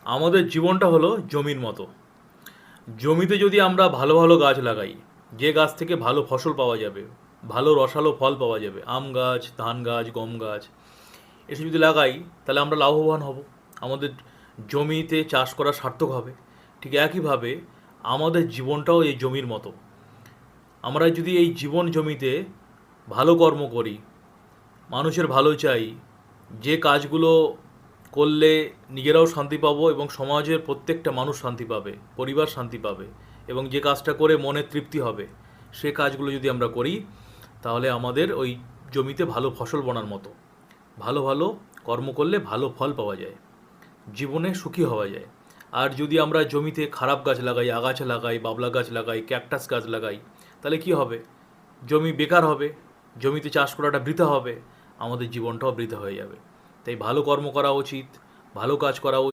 আমাদের জীবনটা হলো জমির মতো। জমিতে যদি আমরা ভালো ভালো গাছ লাগাই, যে গাছ থেকে ভালো ফসল পাওয়া যাবে, ভালো রসালো ফল পাওয়া যাবে, আম গাছ, ধান গাছ, গম গাছ, এসব যদি লাগাই, তাহলে আমরা লাভবান হব। আমাদের জমিতে চাষ করা সার্থক হবে। ঠিক একইভাবে আমাদের জীবনটাও এই জমির মতো। আমরা যদি এই জীবন জমিতে ভালো কর্ম করি, মানুষের ভালো চাই, যে কাজগুলো করলে নিজেরাও শান্তি পাবো এবং সমাজের প্রত্যেকটা মানুষ শান্তি পাবে, পরিবার শান্তি পাবে, এবং যে কাজটা করে মনে তৃপ্তি হবে, সে কাজগুলো যদি আমরা করি, তাহলে আমাদের ওই জমিতে ভালো ফসল বোনার মতো। ভালো ভালো কর্ম করলে ভালো ফল পাওয়া যায়, জীবনে সুখী হওয়া যায়। আর যদি আমরা জমিতে খারাপ গাছ লাগাই, আগাছা লাগাই, বাবলা গাছ লাগাই, ক্যাকটাস গাছ লাগাই, তাহলে কি হবে? জমি বেকার হবে, জমিতে চাষ করাটা বৃথা হবে, আমাদের জীবনটাও বৃথা হয়ে যাবে। তাই ভালো কর্ম করা উচিত, ভালো কাজ করা উচিত।